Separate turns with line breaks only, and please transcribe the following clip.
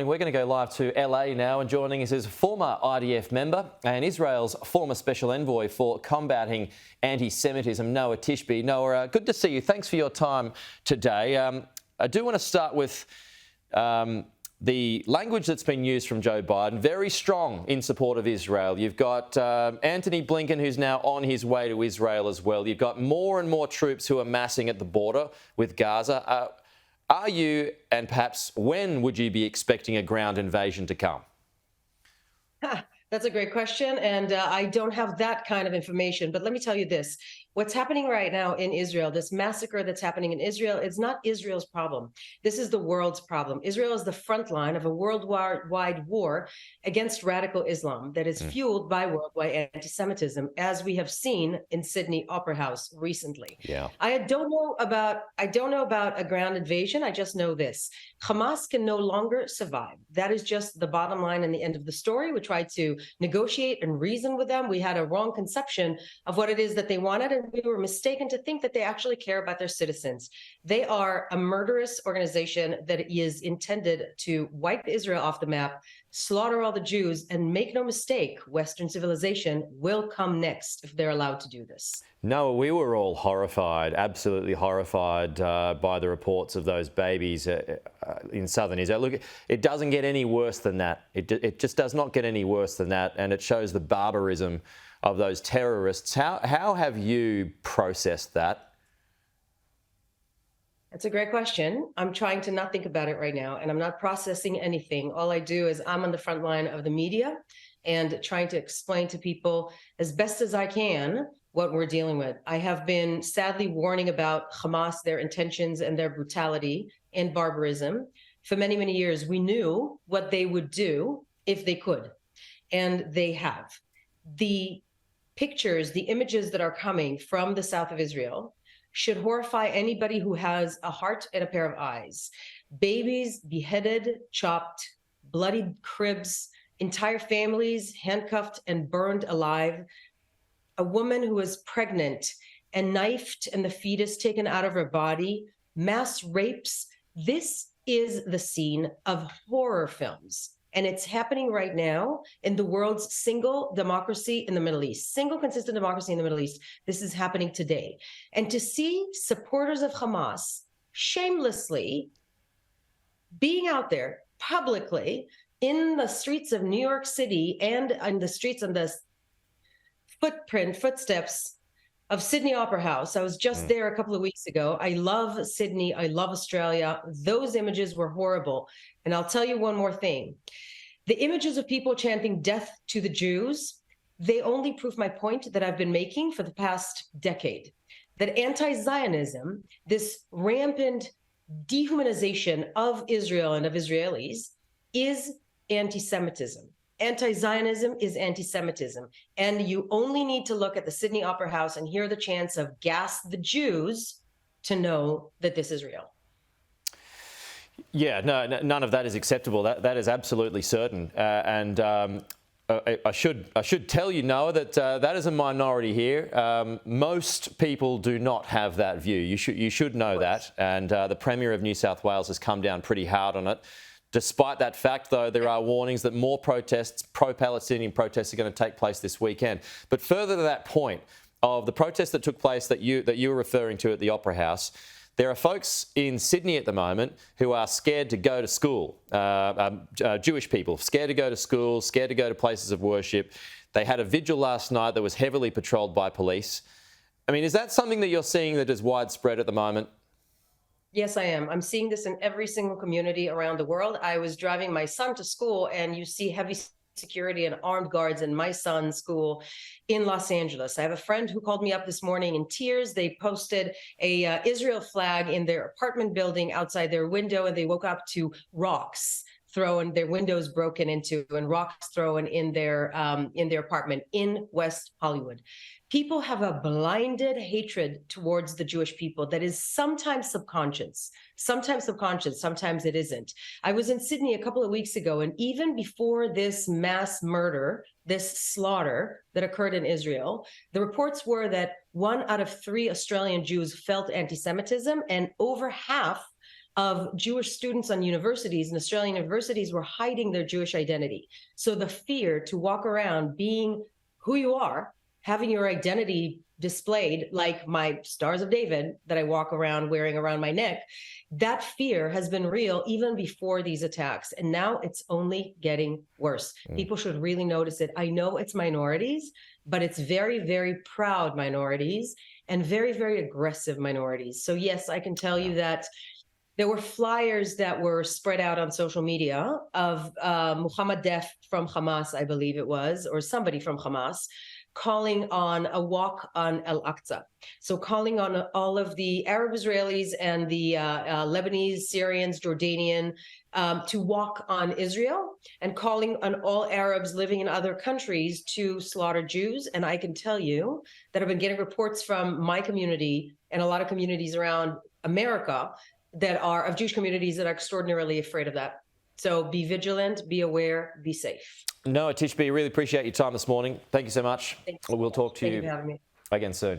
We're going to go live to LA now, and joining us is a former IDF member and Israel's former special envoy for combating anti-Semitism, Noa Tishby. Noa, good to see you. Thanks for your time today. I do want to start with the language that's been used from Joe Biden, very strong in support of Israel. You've got Antony Blinken, who's now on his way to Israel as well. You've got more and more troops who are massing at the border with Gaza. Are you, and perhaps when would you be expecting a ground invasion to come?
That's a great question, and I don't have that kind of information. But let me tell you this. What's happening right now in Israel, this massacre that's happening in Israel, it's not Israel's problem. This is the world's problem. Israel is the front line of a worldwide war against radical Islam that is fueled by worldwide anti-Semitism, as we have seen in Sydney Opera House recently.
Yeah.
I don't know about a ground invasion. I just know this. Hamas can no longer survive. That is just the bottom line and the end of the story. We tried to negotiate and reason with them. We had a wrong conception of what it is that they wanted, and we were mistaken to think that they actually care about their citizens. They are a murderous organization that is intended to wipe Israel off the map, slaughter all the Jews, and make no mistake, Western civilization will come next if they're allowed to do this.
No, we were all horrified, absolutely horrified by the reports of those babies in southern Israel. Look, it doesn't get any worse than that. It just does not get any worse than that, and it shows the barbarism of those terrorists. How have you processed that?
That's a great question. I'm trying to not think about it right now, and I'm not processing anything. All I do is I'm on the front line of the media and trying to explain to people as best as I can what we're dealing with. I have been sadly warning about Hamas, their intentions and their brutality and barbarism. For many, many years, we knew what they would do if they could, and they have. The pictures, the images that are coming from the south of Israel should horrify anybody who has a heart and a pair of eyes. Babies beheaded, chopped, bloodied cribs, entire families handcuffed and burned alive. A woman who is pregnant and knifed and the fetus taken out of her body, mass rapes. This is the scene of horror films. And it's happening right now in the world's single democracy in the Middle East, single consistent democracy in the Middle East. This is happening today. And to see supporters of Hamas shamelessly being out there publicly in the streets of New York City and in the streets on the footsteps of Sydney Opera House. I was just there a couple of weeks ago. I love Sydney. I love Australia. Those images were horrible. And I'll tell you one more thing. The images of people chanting death to the Jews, they only prove my point that I've been making for the past decade, that anti-Zionism, this rampant dehumanization of Israel and of Israelis, is anti-Semitism. Anti-Zionism is anti-Semitism. And you only need to look at the Sydney Opera House and hear the chants of "gas the Jews" to know that this is real.
Yeah, no, none of that is acceptable. That is absolutely certain. I should tell you, Noa, that that is a minority here. Most people do not have that view. You should know that. And the Premier of New South Wales has come down pretty hard on it. Despite that fact, though, there are warnings that more protests, pro-Palestinian protests, are going to take place this weekend. But further to that point of the protest that took place that you were referring to at the Opera House, there are folks in Sydney at the moment who are scared to go to school, Jewish people, scared to go to school, scared to go to places of worship. They had a vigil last night that was heavily patrolled by police. I mean, is that something that you're seeing that is widespread at the moment?
Yes, I am. I'm seeing this in every single community around the world. I was driving my son to school, and you see heavy security and armed guards in my son's school in Los Angeles. I have a friend who called me up this morning in tears. They posted a Israel flag in their apartment building outside their window, and they woke up to rocks thrown, their windows broken into, and rocks thrown in their apartment in West Hollywood. People have a blinded hatred towards the Jewish people that is sometimes subconscious, sometimes it isn't. I was in Sydney a couple of weeks ago, and even before this mass murder, this slaughter that occurred in Israel, the reports were that 1 out of 3 Australian Jews felt anti-Semitism, and over half of Jewish students on universities and Australian universities were hiding their Jewish identity. So the fear to walk around being who you are, having your identity displayed, like my Stars of David that I walk around wearing around my neck, that fear has been real even before these attacks. And now it's only getting worse. People should really notice it. I know it's minorities, but it's very, very proud minorities and very, very aggressive minorities. So yes, I can tell you that there were flyers that were spread out on social media of Muhammad Def from Hamas, I believe it was, or somebody from Hamas, calling on a walk on Al-Aqsa. So calling on all of the Arab Israelis and the Lebanese, Syrians, Jordanian to walk on Israel, and calling on all Arabs living in other countries to slaughter Jews. And I can tell you that I've been getting reports from my community and a lot of communities around America that are of Jewish communities that are extraordinarily afraid of that. So be vigilant, be aware, be safe.
Noa Tishby, really appreciate your time this morning. Thank you so much.
Thank you.
We'll talk to
Thank
you
for having me.
again soon.